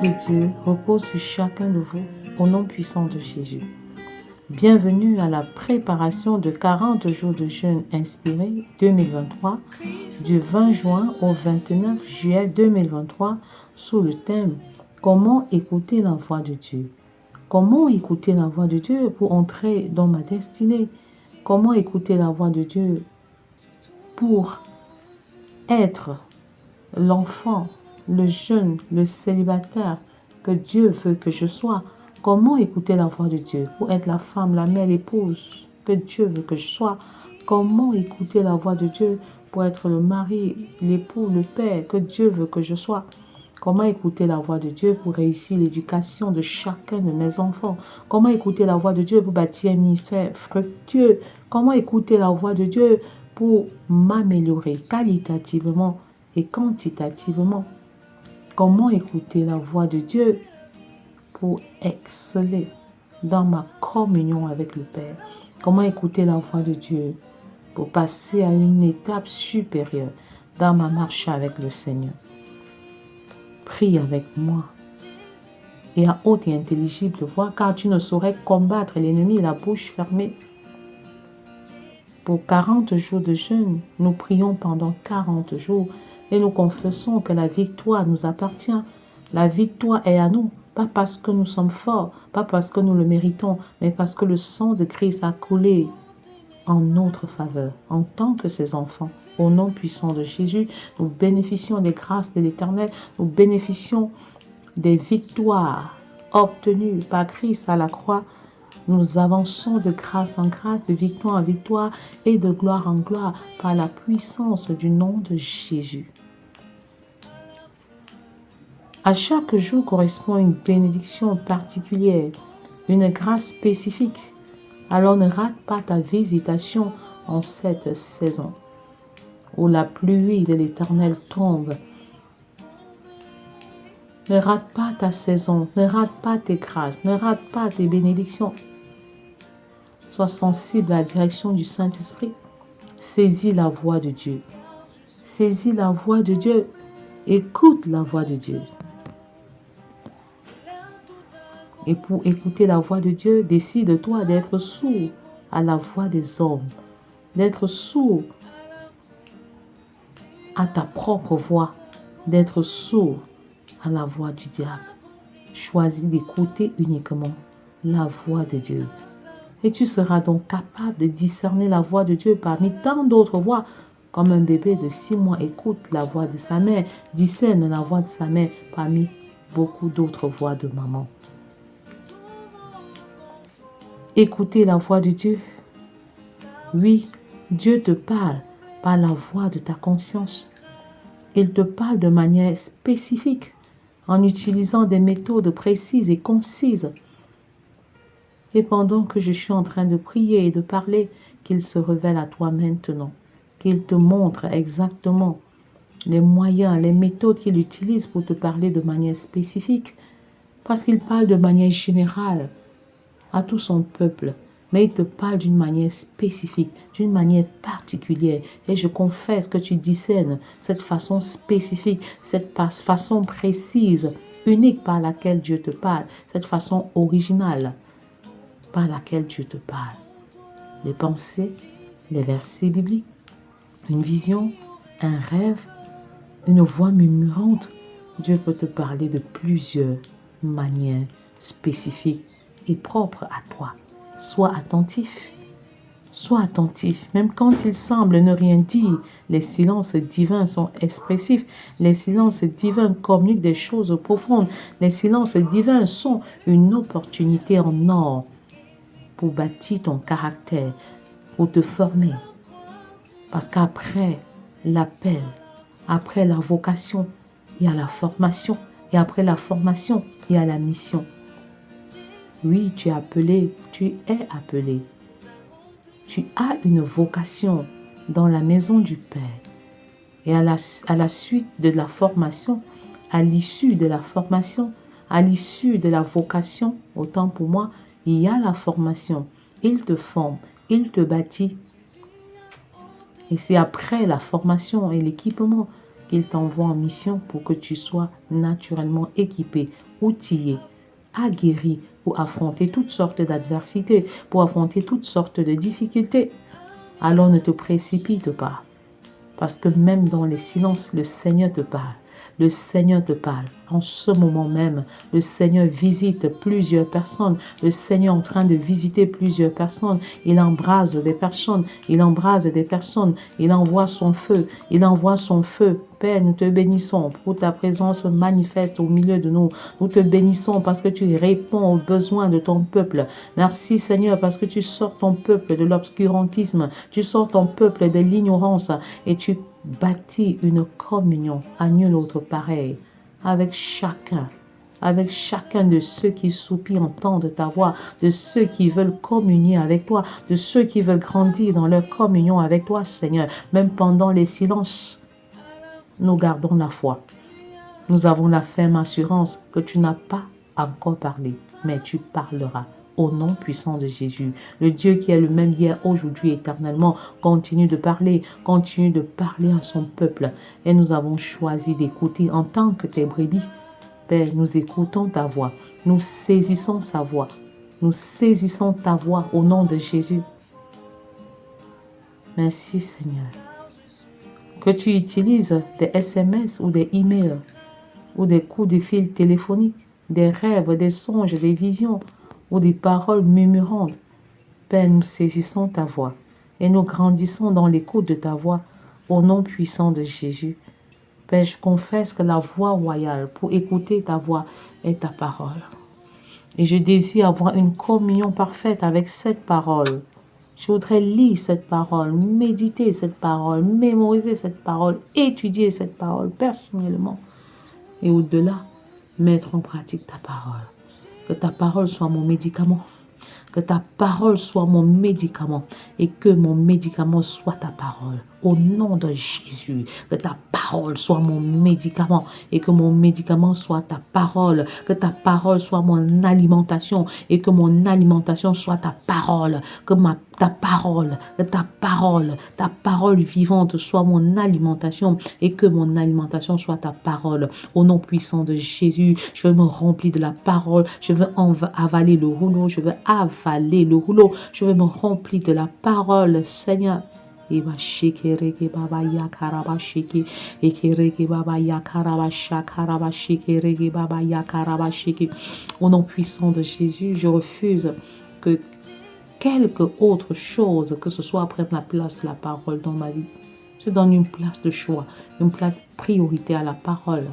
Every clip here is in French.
de Dieu repose sur chacun de vous au nom puissant de Jésus. Bienvenue à la préparation de 40 jours de jeûne inspiré 2023 du 20 juin au 29 juillet 2023 sous le thème « Comment écouter la voix de Dieu ?» Comment écouter la voix de Dieu pour entrer dans ma destinée? Comment écouter la voix de Dieu pour être l'enfant, le jeune, le célibataire que Dieu veut que je sois? Comment écouter la voix de Dieu pour être la femme, la mère, l'épouse que Dieu veut que je sois? Comment écouter la voix de Dieu pour être le mari, l'époux, le père que Dieu veut que je sois? Comment écouter la voix de Dieu pour réussir l'éducation de chacun de mes enfants? Comment écouter la voix de Dieu pour bâtir un ministère fructueux? Comment écouter la voix de Dieu pour m'améliorer qualitativement et quantitativement? Comment écouter la voix de Dieu pour exceller dans ma communion avec le Père? Comment écouter la voix de Dieu pour passer à une étape supérieure dans ma marche avec le Seigneur? Prie avec moi et à haute et intelligible voix, car tu ne saurais combattre l'ennemi la bouche fermée. Pour 40 jours de jeûne, nous prions pendant 40 jours et nous confessons que la victoire nous appartient. La victoire est à nous, pas parce que nous sommes forts, pas parce que nous le méritons, mais parce que le sang de Christ a coulé en notre faveur, en tant que ses enfants. Au nom puissant de Jésus, nous bénéficions des grâces de l'Éternel, nous bénéficions des victoires obtenues par Christ à la croix. Nous avançons de grâce en grâce, de victoire en victoire et de gloire en gloire par la puissance du nom de Jésus. À chaque jour correspond une bénédiction particulière, une grâce spécifique. Alors ne rate pas ta visitation en cette saison où la pluie de l'Éternel tombe. Ne rate pas ta saison, ne rate pas tes grâces, ne rate pas tes bénédictions. Sois sensible à la direction du Saint-Esprit. Saisis la voix de Dieu. Saisis la voix de Dieu. Écoute la voix de Dieu. Et pour écouter la voix de Dieu, décide-toi d'être sourd à la voix des hommes, d'être sourd à ta propre voix, d'être sourd à la voix du diable. Choisis d'écouter uniquement la voix de Dieu. Et tu seras donc capable de discerner la voix de Dieu parmi tant d'autres voix. Comme un bébé de 6 mois écoute la voix de sa mère, discerne la voix de sa mère parmi beaucoup d'autres voix de maman. Écoutez la voix de Dieu. Oui, Dieu te parle par la voix de ta conscience. Il te parle de manière spécifique, en utilisant des méthodes précises et concises. Et pendant que je suis en train de prier et de parler, qu'il se révèle à toi maintenant, qu'il te montre exactement les moyens, les méthodes qu'il utilise pour te parler de manière spécifique, parce qu'il parle de manière générale à tout son peuple, mais il te parle d'une manière spécifique, d'une manière particulière. Et je confesse que tu discernes cette façon spécifique, cette façon précise, unique par laquelle Dieu te parle, cette façon originale par laquelle Dieu te parle. Les pensées, les versets bibliques, une vision, un rêve, une voix murmurante. Dieu peut te parler de plusieurs manières spécifiques et propres à toi. Sois attentif. Sois attentif. Même quand il semble ne rien dire, les silences divins sont expressifs. Les silences divins communiquent des choses profondes. Les silences divins sont une opportunité en or pour bâtir ton caractère, pour te former. Parce qu'après l'appel, après la vocation, il y a la formation. Et après la formation, il y a la mission. Oui, tu es appelé, tu es appelé. Tu as une vocation dans la maison du Père. Et à la suite de la formation, à l'issue de la formation, à l'issue de la vocation, autant pour moi, il y a la formation. Il te forme, il te bâtit. Et c'est après la formation et l'équipement Il t'envoie en mission pour que tu sois naturellement équipé, outillé, aguerri pour affronter toutes sortes d'adversités, pour affronter toutes sortes de difficultés. Alors ne te précipite pas, parce que même dans les silences, le Seigneur te parle. Le Seigneur te parle. En ce moment même, le Seigneur visite plusieurs personnes. Le Seigneur est en train de visiter plusieurs personnes. Il embrase des personnes. Il embrase des personnes. Il envoie son feu. Il envoie son feu. Père, nous te bénissons pour ta présence manifeste au milieu de nous. Nous te bénissons parce que tu réponds aux besoins de ton peuple. Merci Seigneur parce que tu sors ton peuple de l'obscurantisme. Tu sors ton peuple de l'ignorance et tu bâtis une communion à nul autre pareil avec chacun de ceux qui soupirent entendent ta voix, de ceux qui veulent communier avec toi, de ceux qui veulent grandir dans leur communion avec toi, Seigneur. Même pendant les silences, nous gardons la foi. Nous avons la ferme assurance que tu n'as pas encore parlé, mais tu parleras. Au nom puissant de Jésus, le Dieu qui est le même hier, aujourd'hui, éternellement, continue de parler à son peuple. Et nous avons choisi d'écouter en tant que tes brebis. Père, nous écoutons ta voix, nous saisissons sa voix, nous saisissons ta voix au nom de Jésus. Merci Seigneur. Que tu utilises des SMS ou des emails ou des coups de fil téléphoniques, des rêves, des songes, des visions ou des paroles murmurantes. Père, nous saisissons ta voix et nous grandissons dans l'écoute de ta voix au nom puissant de Jésus. Père, je confesse que la voix royale pour écouter ta voix est ta parole. Et je désire avoir une communion parfaite avec cette parole. Je voudrais lire cette parole, méditer cette parole, mémoriser cette parole, étudier cette parole personnellement. Et au-delà, mettre en pratique ta parole. Que ta parole soit mon médicament. Que ta parole soit mon médicament et que mon médicament soit ta parole. Au nom de Jésus, que ta parole soit mon médicament et que mon médicament soit ta parole. Que ta parole soit mon alimentation et que mon alimentation soit ta parole. Que ta parole vivante soit mon alimentation et que mon alimentation soit ta parole. Au nom puissant de Jésus, je veux me remplir de la parole. Je veux avaler le rouleau. Je veux avaler le rouleau. Je veux me remplir de la parole, Seigneur. Au nom puissant de Jésus, je refuse que quelque autre chose que ce soit prenne la place de la parole dans ma vie. Je donne une place de choix, une place priorité à la parole,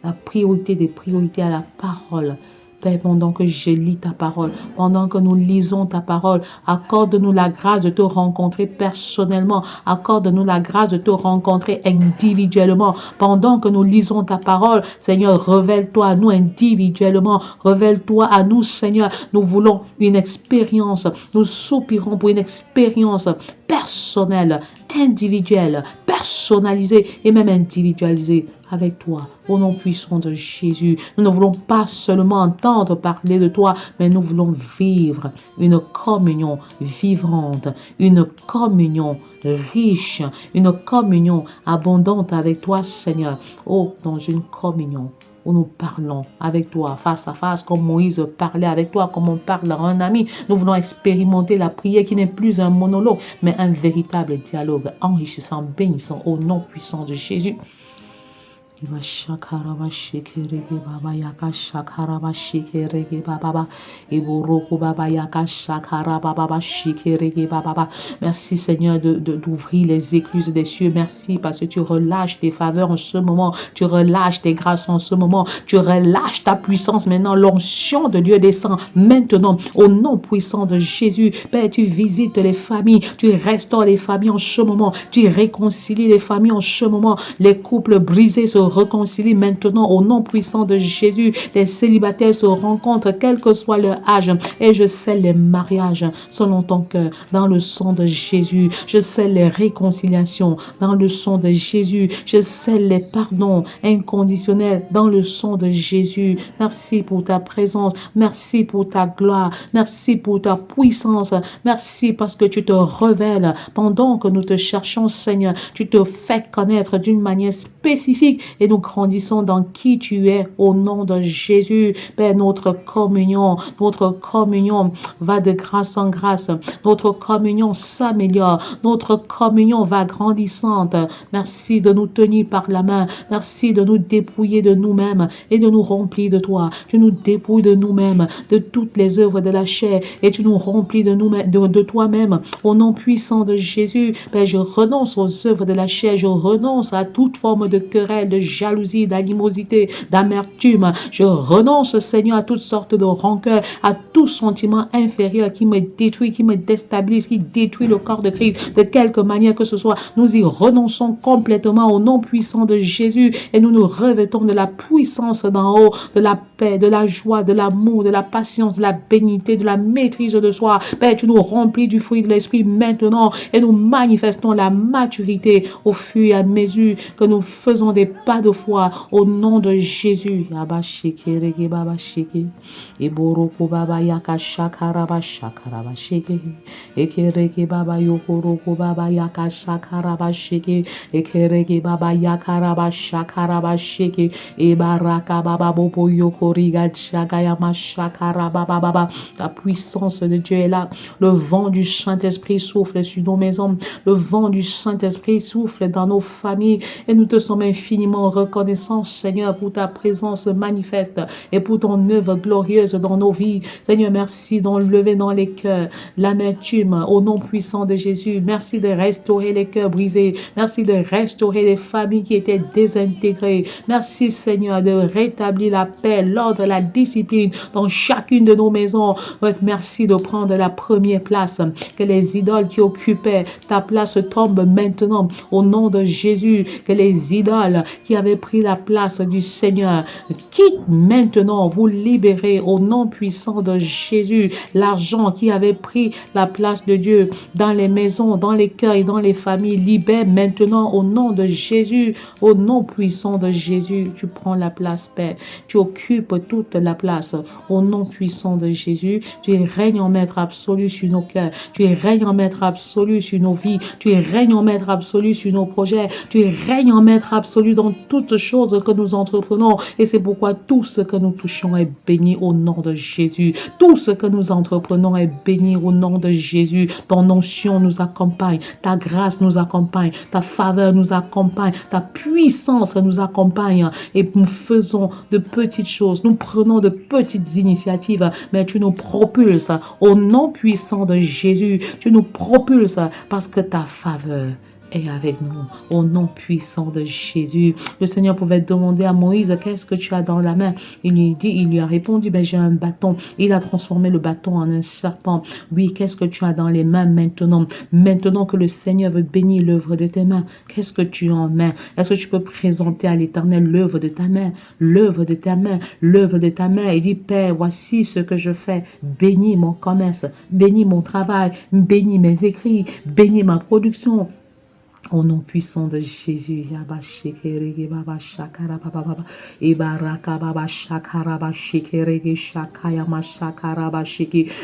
la priorité des priorités à la parole. Père, pendant que je lis ta parole, pendant que nous lisons ta parole, accorde-nous la grâce de te rencontrer personnellement, accorde-nous la grâce de te rencontrer individuellement. Pendant que nous lisons ta parole, Seigneur, révèle-toi à nous individuellement, révèle-toi à nous, Seigneur. Nous voulons une expérience, nous soupirons pour une expérience personnelle, individuelle, personnalisée et même individualisée avec toi, au nom puissant de Jésus. Nous ne voulons pas seulement entendre parler de toi, mais nous voulons vivre une communion vivante, une communion riche, une communion abondante avec toi, Seigneur. Oh, dans une communion où nous parlons avec toi face à face, comme Moïse parlait avec toi, comme on parle à un ami. Nous voulons expérimenter la prière qui n'est plus un monologue, mais un véritable dialogue enrichissant, bénissant au nom puissant de Jésus. Merci Seigneur d'ouvrir les écluses des cieux. Merci parce que tu relâches tes faveurs en ce moment. Tu relâches tes grâces en ce moment. Tu relâches ta puissance maintenant. L'onction de Dieu descend maintenant au nom puissant de Jésus. Père, tu visites les familles. Tu restaures les familles en ce moment. Tu réconcilies les familles en ce moment. Les couples brisés se réconcilient maintenant au nom puissant de Jésus. Les célibataires se rencontrent, quel que soit leur âge. Et je scelle les mariages selon ton cœur, dans le sang de Jésus. Je scelle les réconciliations dans le sang de Jésus. Je scelle les pardons inconditionnels dans le sang de Jésus. Merci pour ta présence. Merci pour ta gloire. Merci pour ta puissance. Merci parce que tu te révèles pendant que nous te cherchons, Seigneur. Tu te fais connaître d'une manière spécifique et nous grandissons dans qui tu es au nom de Jésus. Père, notre communion va de grâce en grâce. Notre communion s'améliore. Notre communion va grandissante. Merci de nous tenir par la main. Merci de nous dépouiller de nous-mêmes et de nous remplir de toi. Tu nous dépouilles de nous-mêmes, de toutes les œuvres de la chair et tu nous remplis de nous-mêmes, de toi-même. Au nom puissant de Jésus, Père, je renonce aux œuvres de la chair. Je renonce à toute forme de querelle, de jalousie, d'animosité, d'amertume. Je renonce, Seigneur, à toutes sortes de rancœurs, à tout sentiment inférieur qui me détruit, qui me déstabilise, qui détruit le corps de Christ, de quelque manière que ce soit. Nous y renonçons complètement au nom puissant de Jésus et nous nous revêtons de la puissance d'en haut, de la paix, de la joie, de l'amour, de la patience, de la bénignité, de la maîtrise de soi. Père, tu nous remplis du fruit de l'esprit maintenant et nous manifestons la maturité au fur et à mesure que nous faisons des pas de foi au nom de Jésus. La puissance de Dieu est là. Le vent du Saint-Esprit souffle sur nos maisons. Le vent du Saint-Esprit souffle dans nos familles. Et nous te sommes infiniment reconnaissants, Seigneur, pour ta présence manifeste et pour ton œuvre glorieuse dans nos vies. Seigneur, merci d'enlever dans les cœurs l'amertume au nom puissant de Jésus. Merci de restaurer les cœurs brisés. Merci de restaurer les familles qui étaient désintégrées. Merci, Seigneur, de rétablir la paix, l'ordre, la discipline dans chacune de nos maisons. Merci de prendre la première place. Que les idoles qui occupaient ta place tombent maintenant au nom de Jésus. Que les idoles qui avaient pris la place du Seigneur quittent maintenant. Vous libérez au nom puissant de Jésus. L'argent qui avait pris la place de Dieu dans les maisons, dans les cœurs et dans les familles, libère maintenant au nom de Jésus. Au nom puissant de Jésus, tu prends la place, Père. Tu occupes toute la place. Au nom puissant de Jésus, tu règnes en maître absolu sur nos cœurs. Tu règnes en maître absolu sur nos vies. Tu règnes en maître absolu sur nos projets. Tu règnes en maître absolu dans toutes choses que nous entreprenons. Et c'est pourquoi tout ce que nous touchons est béni au nom de Jésus. Tout ce que nous entreprenons est béni au nom de Jésus. Ton onction nous accompagne. Ta grâce nous accompagne. Ta faveur nous accompagne. Ta puissance nous accompagne. Et nous faisons de petites choses. Nous prenons de petites initiatives. Mais tu nous propulses au nom puissant de Jésus. Tu nous propulses parce que ta faveur est avec nous, au nom puissant de Jésus. Le Seigneur pouvait demander à Moïse, qu'est-ce que tu as dans la main? Il lui a répondu, j'ai un bâton. Il a transformé le bâton en un serpent. Oui, qu'est-ce que tu as dans les mains maintenant? Maintenant que le Seigneur veut bénir l'œuvre de tes mains, qu'est-ce que tu as en main? Est-ce que tu peux présenter à l'Éternel l'œuvre de ta main? L'œuvre de ta main, l'œuvre de ta main. Et dis, Père, voici ce que je fais. Bénis mon commerce, bénis mon travail, bénis mes écrits, bénis ma production. Au nom puissant de Jésus,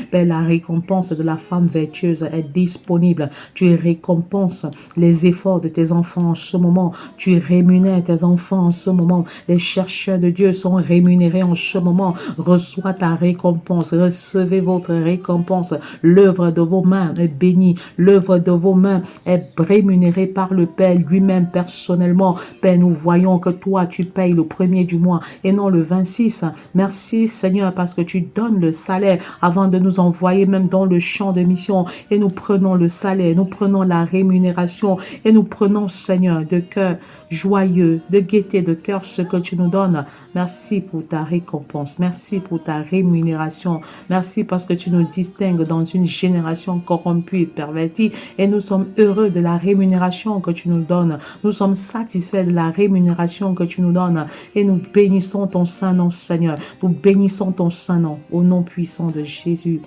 Père, la récompense de la femme vertueuse est disponible. Tu récompenses les efforts de tes enfants en ce moment. Tu rémunères tes enfants en ce moment. Les chercheurs de Dieu sont rémunérés en ce moment. Reçois ta récompense. Recevez votre récompense. L'œuvre de vos mains est bénie. L'œuvre de vos mains est rémunérée par le Père lui-même personnellement. Père, nous voyons que toi, tu payes le 1er du mois et non le 26. Merci Seigneur parce que tu donnes le salaire avant de nous envoyer même dans le champ de mission. Et nous prenons le salaire, nous prenons la rémunération et nous prenons Seigneur de cœur joyeux, de gaieté de cœur ce que tu nous donnes. Merci pour ta récompense. Merci pour ta rémunération. Merci parce que tu nous distingues dans une génération corrompue et pervertie et nous sommes heureux de la rémunération rémunération que tu nous donnes. Nous sommes satisfaits de la rémunération que tu nous donnes. Et nous bénissons ton saint nom, Seigneur. Nous bénissons ton saint nom. Au nom puissant de Jésus.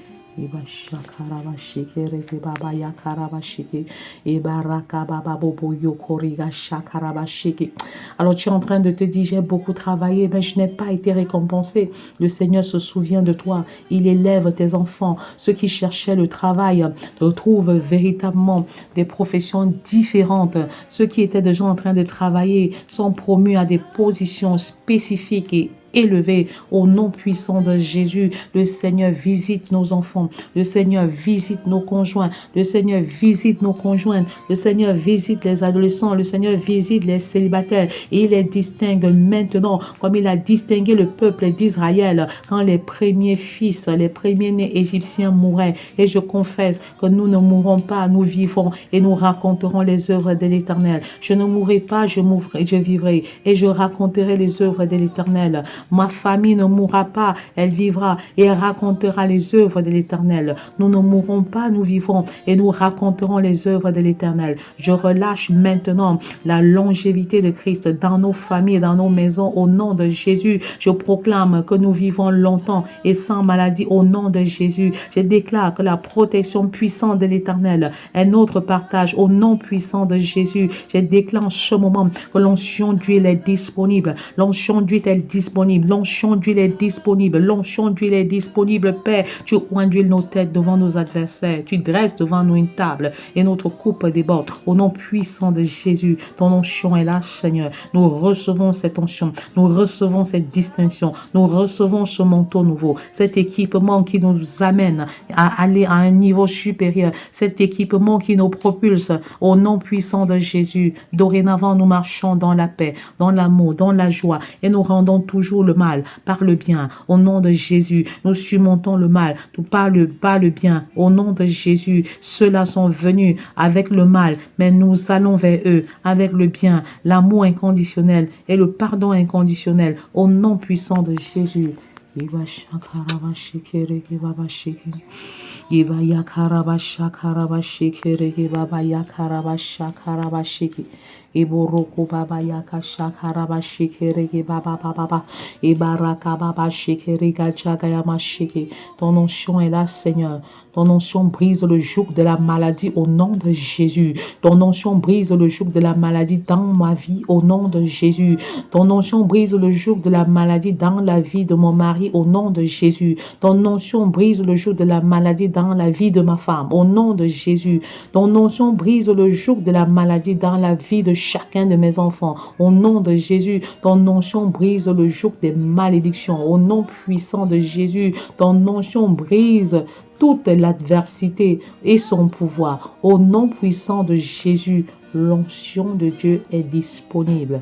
Alors tu es en train de te dire, j'ai beaucoup travaillé, mais je n'ai pas été récompensé. Le Seigneur se souvient de toi. Il élève tes enfants. Ceux qui cherchaient le travail retrouvent véritablement des professions différentes. Ceux qui étaient déjà en train de travailler sont promus à des positions spécifiques et élevés au nom puissant de Jésus. Le Seigneur visite nos enfants. Le Seigneur visite nos conjoints. Le Seigneur visite nos conjointes. Le Seigneur visite les adolescents. Le Seigneur visite les célibataires. Et il les distingue maintenant comme il a distingué le peuple d'Israël quand les premiers fils, les premiers-nés égyptiens mouraient. Et je confesse que nous ne mourrons pas, nous vivons et nous raconterons les œuvres de l'Éternel. Je ne mourrai pas, je vivrai et je raconterai les œuvres de l'Éternel. Ma famille ne mourra pas, elle vivra et elle racontera les œuvres de l'Éternel. Nous ne mourrons pas, nous vivons et nous raconterons les œuvres de l'Éternel. Je relâche maintenant la longévité de Christ dans nos familles, dans nos maisons, au nom de Jésus. Je proclame que nous vivons longtemps et sans maladie au nom de Jésus. Je déclare que la protection puissante de l'Éternel est notre partage au nom puissant de Jésus. Je déclare en ce moment que l'onction d'huile est disponible. L'onction d'huile est disponible. L'onction d'huile est disponible. L'onction d'huile est disponible. Père, tu oindules nos têtes devant nos adversaires. Tu dresses devant nous une table et notre coupe déborde. Au nom puissant de Jésus, ton onction est là, Seigneur. Nous recevons cette onction. Nous recevons cette distinction. Nous recevons ce manteau nouveau. Cet équipement qui nous amène à aller à un niveau supérieur. Cet équipement qui nous propulse au nom puissant de Jésus. Dorénavant, nous marchons dans la paix, dans l'amour, dans la joie et nous rendons toujours le mal par le bien. Au nom de Jésus, nous surmontons le mal par le bien. Au nom de Jésus, ceux-là sont venus avec le mal, mais nous allons vers eux avec le bien, l'amour inconditionnel et le pardon inconditionnel. Au nom puissant de Jésus. Eboroko baba yaka shakaraba shikerege baba baba ebaraka baba shikerega jagayama shike. Ton onction est là, Seigneur. Ton onction brise le joug de la maladie au nom de Jésus. Ton onction brise le joug de la maladie dans ma vie au nom de Jésus. Ton onction brise le joug de la maladie dans la vie de mon mari au nom de Jésus. Ton onction brise le joug de la maladie dans la vie de ma femme au nom de Jésus. Ton onction brise le joug de la maladie dans la vie de chacun de mes enfants. Au nom de Jésus, ton onction brise le joug des malédictions. Au nom puissant de Jésus, ton onction brise toute l'adversité et son pouvoir. Au nom puissant de Jésus, l'onction de Dieu est disponible.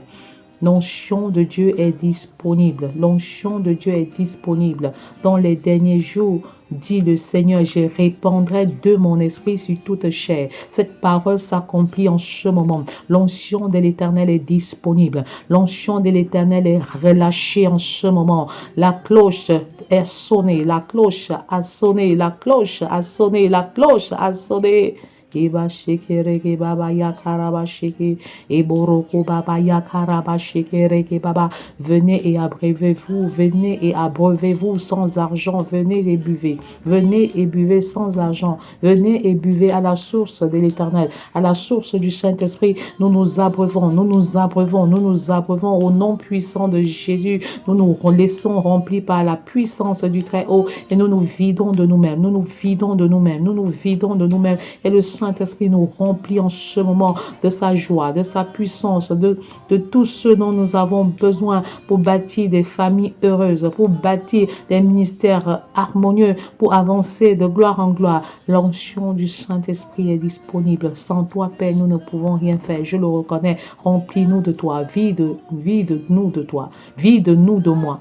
L'onction de Dieu est disponible. L'onction de Dieu est disponible. Dans les derniers jours, dit le Seigneur, je répandrai de mon esprit sur toute chair. Cette parole s'accomplit en ce moment. L'onction de l'Éternel est disponible. L'onction de l'Éternel est relâchée en ce moment. La cloche est sonnée. La cloche a sonné. La cloche a sonné. La cloche a sonné. Eba shekereke baba yakaraba sheke eboroko baba yakaraba shekereke baba. Venez et abreuvez-vous, venez et abreuvez-vous sans argent, venez et buvez, venez et buvez sans argent, venez et buvez à la source de l'Éternel, à la source du Saint-Esprit. Nous nous abreuvons, nous nous abreuvons, nous nous abreuvons au nom puissant de Jésus. Nous nous laissons remplis par la puissance du Très-Haut et nous nous vidons de nous-mêmes, nous nous vidons de nous-mêmes, nous nous vidons de nous-mêmes et le Saint-Esprit nous remplit en ce moment de sa joie, de sa puissance, de tout ce dont nous avons besoin pour bâtir des familles heureuses, pour bâtir des ministères harmonieux, pour avancer de gloire en gloire. L'onction du Saint-Esprit est disponible. Sans toi, Père, nous ne pouvons rien faire. Je le reconnais. Remplis-nous de toi. Vide-nous de toi. Vide-nous de moi.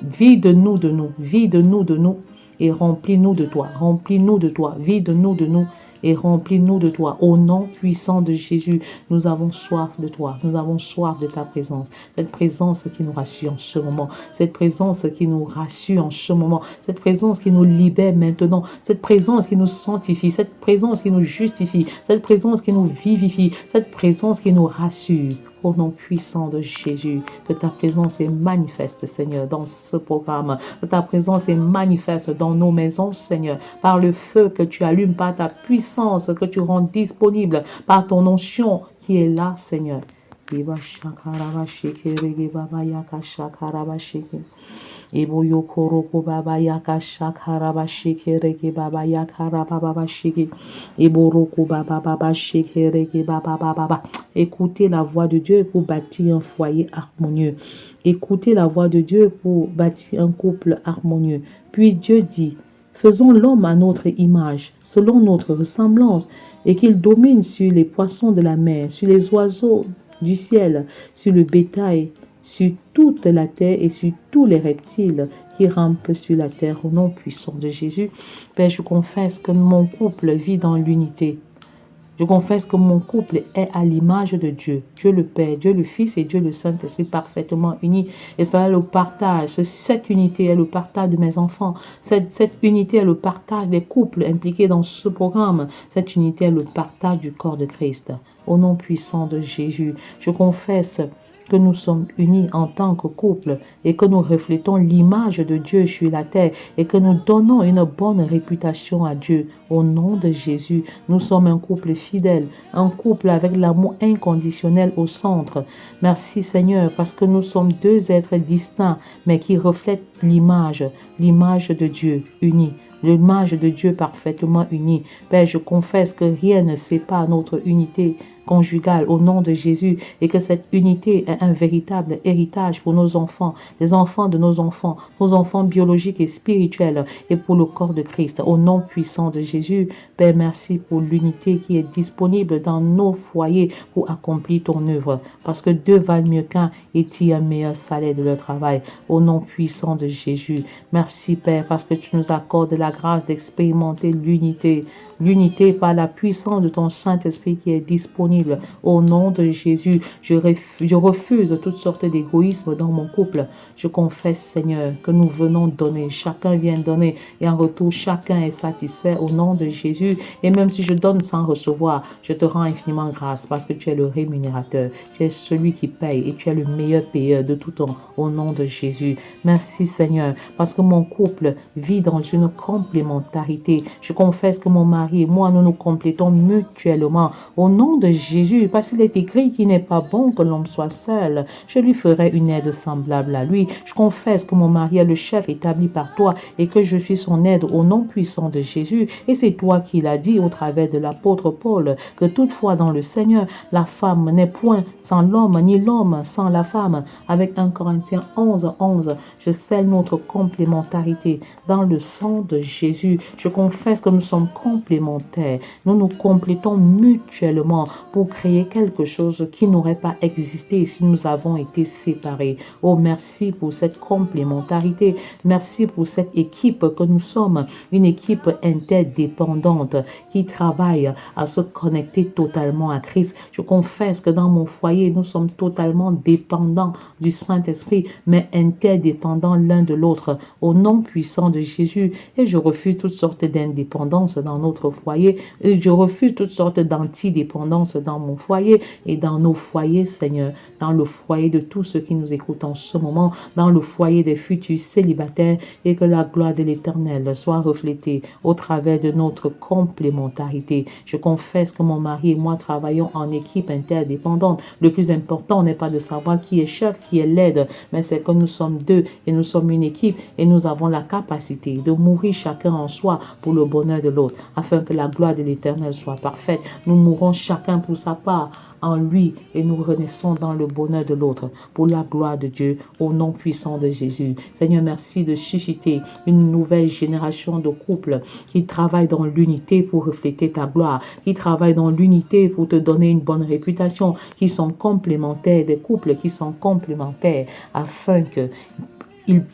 Vide-nous de nous. Vide-nous de nous. Et remplis-nous de toi. Remplis-nous de toi. Vide-nous de nous. et remplis-nous de toi. Au nom puissant de Jésus, nous avons soif de toi. Nous avons soif de ta présence. Cette présence qui nous rassure en ce moment. Cette présence qui nous rassure en ce moment. Cette présence qui nous libère maintenant. Cette présence qui nous sanctifie. Cette présence qui nous justifie. Cette présence qui nous vivifie. Cette présence qui nous rassure. Au nom puissant de Jésus, que ta présence est manifeste, Seigneur, dans ce programme. Que ta présence est manifeste dans nos maisons, Seigneur, par le feu que tu allumes, par ta puissance que tu rends disponible, par ton onction qui est là, Seigneur. Eboyo koroko baba yaka shakara bashikere baba yakara baba bashiki. Eboroko baba baba shikere baba baba. Écoutez la voix de Dieu pour bâtir un foyer harmonieux. Écoutez la voix de Dieu pour bâtir un couple harmonieux. Puis Dieu dit, faisons l'homme à notre image, selon notre ressemblance, et qu'il domine sur les poissons de la mer, sur les oiseaux du ciel, sur le bétail, sur toute la terre et sur tous les reptiles qui rampent sur la terre. Au nom puissant de Jésus, Père, je confesse que mon couple vit dans l'unité. Je confesse que mon couple est à l'image de Dieu. Dieu le Père, Dieu le Fils et Dieu le Saint-Esprit parfaitement unis. Et cela est le partage. Cette unité est le partage de mes enfants. Cette unité est le partage des couples impliqués dans ce programme. Cette unité est le partage du corps de Christ. Au nom puissant de Jésus, je confesse que nous sommes unis en tant que couple et que nous reflétons l'image de Dieu sur la terre et que nous donnons une bonne réputation à Dieu. Au nom de Jésus, nous sommes un couple fidèle, un couple avec l'amour inconditionnel au centre. Merci Seigneur parce que nous sommes deux êtres distincts mais qui reflètent l'image de Dieu unie. L'image de Dieu parfaitement unie. Père, je confesse que rien ne sépare notre unité conjugale au nom de Jésus et que cette unité est un véritable héritage pour nos enfants, les enfants de nos enfants biologiques et spirituels et pour le corps de Christ. Au nom puissant de Jésus, Père, merci pour l'unité qui est disponible dans nos foyers pour accomplir ton œuvre parce que deux valent mieux qu'un et tirent un meilleur salaire de leur travail. Au nom puissant de Jésus, merci Père parce que tu nous accordes la grâce d'expérimenter l'unité par la puissance de ton Saint-Esprit qui est disponible. Au nom de Jésus, je refuse toutes sortes d'égoïsme dans mon couple. Je confesse, Seigneur, que nous venons donner. Chacun vient donner et en retour, chacun est satisfait au nom de Jésus. Et même si je donne sans recevoir, je te rends infiniment grâce parce que tu es le rémunérateur. Tu es celui qui paye et tu es le meilleur payeur de tout temps au nom de Jésus. Merci, Seigneur, parce que mon couple vit dans une complémentarité. Je confesse que mon mari et moi, nous nous complétons mutuellement au nom de Jésus, parce qu'il est écrit qu'il n'est pas bon que l'homme soit seul. Je lui ferai une aide semblable à lui. Je confesse que mon mari est le chef établi par toi et que je suis son aide au nom puissant de Jésus. Et c'est toi qui l'as dit au travers de l'apôtre Paul, que toutefois dans le Seigneur, la femme n'est point sans l'homme, ni l'homme sans la femme. Avec 1 Corinthiens 11, je scelle notre complémentarité dans le sang de Jésus. Je confesse que nous sommes complémentaires. Nous nous complétons mutuellement pour créer quelque chose qui n'aurait pas existé si nous avons été séparés. Oh, merci pour cette complémentarité. Merci pour cette équipe que nous sommes. Une équipe interdépendante qui travaille à se connecter totalement à Christ. Je confesse que dans mon foyer, nous sommes totalement dépendants du Saint-Esprit, mais interdépendants l'un de l'autre. Au nom puissant de Jésus, et je refuse toutes sortes d'indépendance dans notre foyer, et je refuse toutes sortes d'antidépendance dans mon foyer et dans nos foyers, Seigneur, dans le foyer de tous ceux qui nous écoutent en ce moment, dans le foyer des futurs célibataires, et que la gloire de l'Éternel soit reflétée au travers de notre complémentarité. Je confesse que mon mari et moi travaillons en équipe interdépendante. Le plus important n'est pas de savoir qui est chef, qui est l'aide, mais c'est que nous sommes deux et nous sommes une équipe et nous avons la capacité de mourir chacun en soi pour le bonheur de l'autre, afin que la gloire de l'Éternel soit parfaite. Nous mourons chacun pour sa part en lui et nous renaissons dans le bonheur de l'autre pour la gloire de Dieu au nom puissant de Jésus. Seigneur, merci de susciter une nouvelle génération de couples qui travaillent dans l'unité pour refléter ta gloire, qui travaillent dans l'unité pour te donner une bonne réputation, qui sont complémentaires, des couples qui sont complémentaires afin que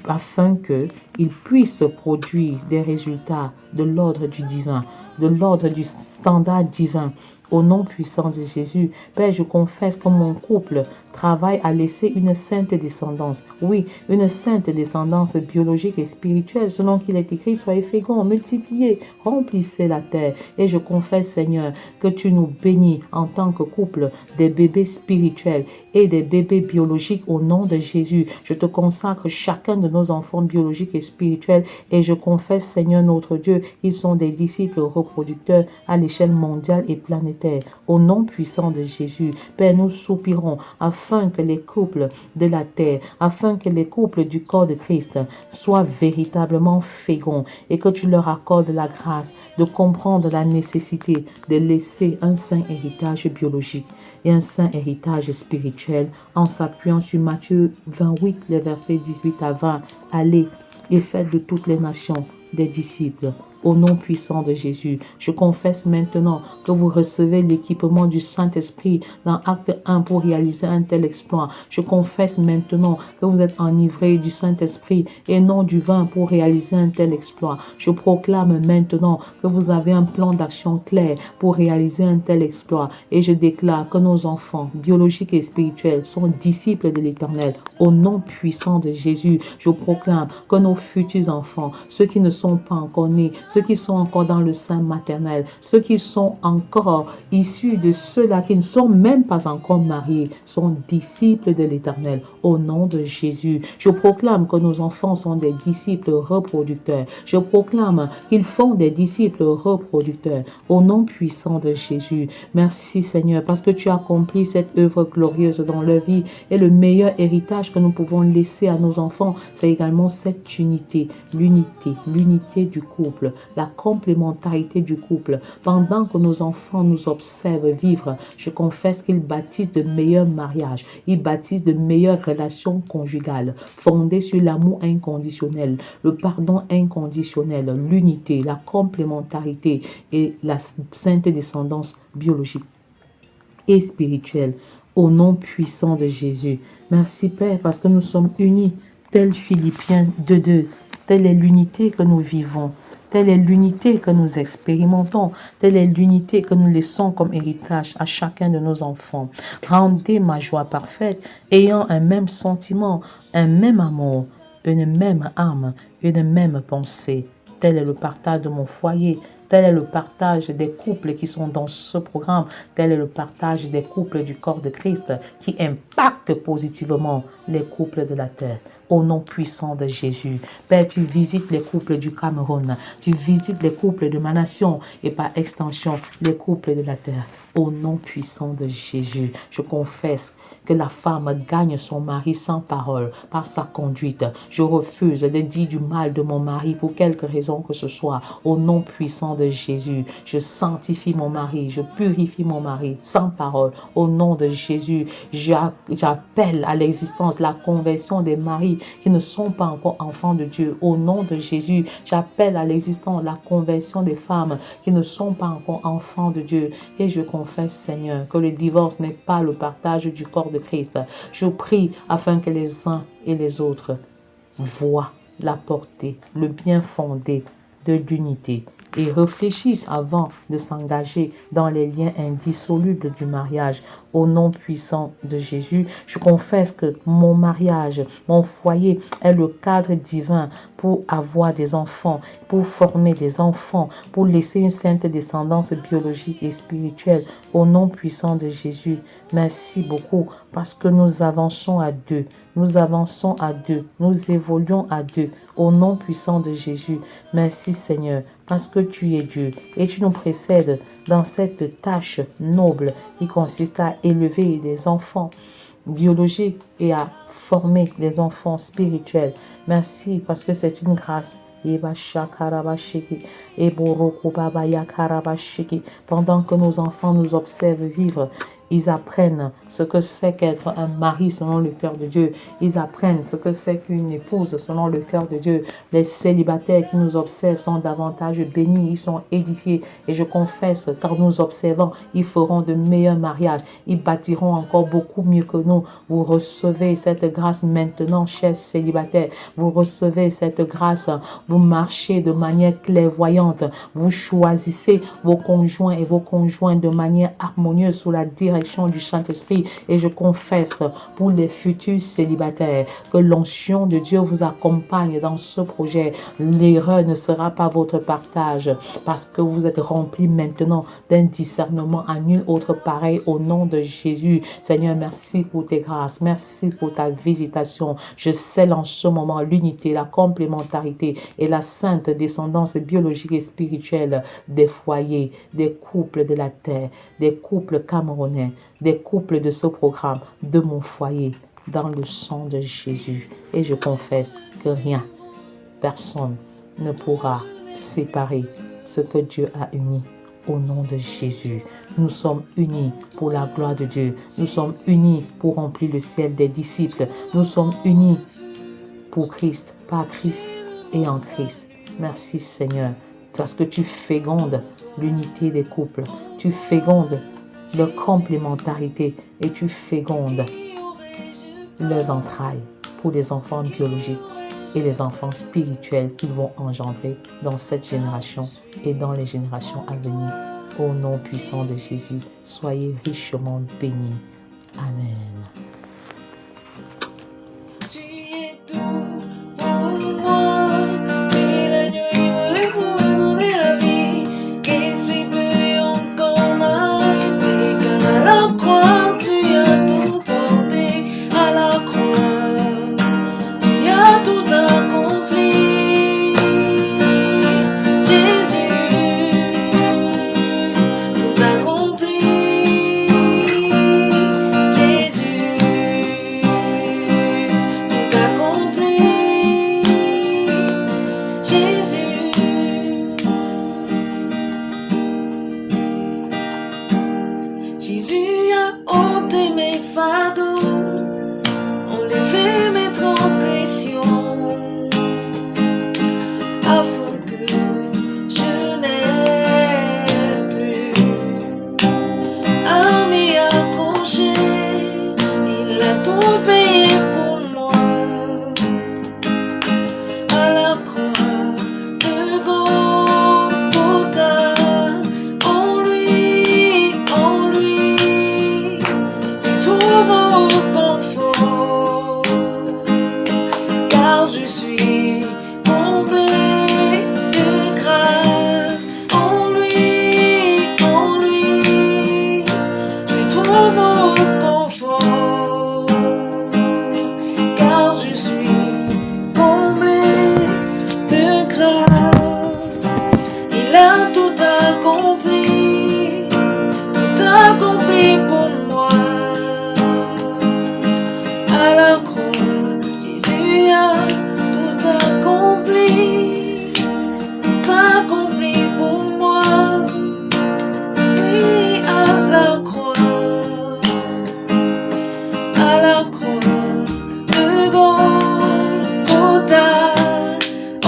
afin qu'ils puissent produire des résultats de l'ordre du divin, de l'ordre du standard divin. Au nom puissant de Jésus, Père, je confesse que mon couple travaille à laisser une sainte descendance. Oui, une sainte descendance biologique et spirituelle, selon qu'il est écrit, soyez féconds, multipliez, remplissez la terre. Et je confesse, Seigneur, que tu nous bénis en tant que couple des bébés spirituels et des bébés biologiques au nom de Jésus. Je te consacre chacun de nos enfants biologiques et spirituels et je confesse, Seigneur notre Dieu, ils sont des disciples reproducteurs à l'échelle mondiale et planétaire. Au nom puissant de Jésus, Père, nous soupirons afin que les couples de la terre, afin que les couples du corps de Christ soient véritablement féconds et que tu leur accordes la grâce de comprendre la nécessité de laisser un saint héritage biologique et un saint héritage spirituel en s'appuyant sur Matthieu 28, les versets 18 à 20. Allez et faites de toutes les nations des disciples. Au nom puissant de Jésus, je confesse maintenant que vous recevez l'équipement du Saint-Esprit dans Acte 1 pour réaliser un tel exploit. Je confesse maintenant que vous êtes enivrés du Saint-Esprit et non du vin pour réaliser un tel exploit. Je proclame maintenant que vous avez un plan d'action clair pour réaliser un tel exploit et je déclare que nos enfants biologiques et spirituels sont disciples de l'Éternel. Au nom puissant de Jésus, je proclame que nos futurs enfants, ceux qui ne sont pas encore nés, ceux qui sont encore dans le sein maternel, ceux qui sont encore issus de ceux-là qui ne sont même pas encore mariés, sont disciples de l'Éternel. Au nom de Jésus, je proclame que nos enfants sont des disciples reproducteurs. Je proclame qu'ils font des disciples reproducteurs. Au nom puissant de Jésus, merci Seigneur, parce que tu as accompli cette œuvre glorieuse dans leur vie et le meilleur héritage que nous pouvons laisser à nos enfants, c'est également cette unité, l'unité du couple, la complémentarité du couple. Pendant que nos enfants nous observent vivre, je confesse qu'ils bâtissent de meilleurs mariages, ils bâtissent de meilleures relations conjugales, fondées sur l'amour inconditionnel, le pardon inconditionnel, l'unité, la complémentarité et la sainte descendance biologique et spirituelle. Au nom puissant de Jésus. Merci Père, parce que nous sommes unis, tel Philippiens 2:2. Telle est l'unité que nous vivons. Telle est l'unité que nous expérimentons. Telle est l'unité que nous laissons comme héritage à chacun de nos enfants. Rendez ma joie parfaite, ayant un même sentiment, un même amour, une même âme, une même pensée. Tel est le partage de mon foyer. Tel est le partage des couples qui sont dans ce programme. Tel est le partage des couples du corps de Christ qui impacte positivement les couples de la terre. Au nom puissant de Jésus. Père, tu visites les couples du Cameroun. Tu visites les couples de ma nation et par extension les couples de la terre. Au nom puissant de Jésus, je confesse que la femme gagne son mari sans parole, par sa conduite. Je refuse de dire du mal de mon mari pour quelque raison que ce soit. Au nom puissant de Jésus, je sanctifie mon mari, je purifie mon mari sans parole. Au nom de Jésus, j'appelle à l'existence la conversion des maris qui ne sont pas encore enfants de Dieu. Au nom de Jésus, j'appelle à l'existence la conversion des femmes qui ne sont pas encore enfants de Dieu. Et je confesse, Seigneur, que le divorce n'est pas le partage du corps de Christ. Je prie afin que les uns et les autres voient la portée, le bien fondé de l'unité et réfléchissent avant de s'engager dans les liens indissolubles du mariage. Au nom puissant de Jésus, je confesse que mon mariage, mon foyer est le cadre divin pour avoir des enfants, pour former des enfants, pour laisser une sainte descendance biologique et spirituelle. Au nom puissant de Jésus, merci beaucoup parce que nous avançons à deux. Nous avançons à deux. Nous évoluons à deux. Au nom puissant de Jésus, merci Seigneur parce que tu es Dieu et tu nous précèdes dans cette tâche noble qui consiste à élever des enfants biologiques et à former des enfants spirituels. Merci parce que c'est une grâce. Et Pendant que nos enfants nous observent vivre, ils apprennent ce que c'est qu'être un mari selon le cœur de Dieu. Ils apprennent ce que c'est qu'une épouse selon le cœur de Dieu. Les célibataires qui nous observent sont davantage bénis, ils sont édifiés. Et je confesse, car nous observons, ils feront de meilleurs mariages. Ils bâtiront encore beaucoup mieux que nous. Vous recevez cette grâce maintenant, chers célibataires. Vous recevez cette grâce. Vous marchez de manière clairvoyante. Vous choisissez vos conjoints et vos conjointes de manière harmonieuse sous la direction du Saint-Esprit. Et je confesse pour les futurs célibataires que l'onction de Dieu vous accompagne dans ce projet. L'erreur ne sera pas votre partage parce que vous êtes remplis maintenant d'un discernement à nul autre pareil au nom de Jésus. Seigneur, merci pour tes grâces. Merci pour ta visitation. Je scelle en ce moment l'unité, la complémentarité et la sainte descendance biologique et spirituelle des foyers, des couples de la terre, des couples camerounais, des couples de ce programme, de mon foyer, dans le sang de Jésus. Et je confesse que rien, personne ne pourra séparer ce que Dieu a uni. Au nom de Jésus, nous sommes unis pour la gloire de Dieu. Nous sommes unis pour remplir le ciel des disciples. Nous sommes unis pour Christ, par Christ et en Christ. Merci Seigneur, parce que tu fécondes l'unité des couples. Tu fécondes leur complémentarité et tu fécondes leurs entrailles pour les enfants biologiques et les enfants spirituels qu'ils vont engendrer dans cette génération et dans les générations à venir. Au nom puissant de Jésus, soyez richement bénis. Amen.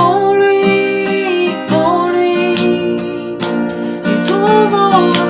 En lui, tu trouves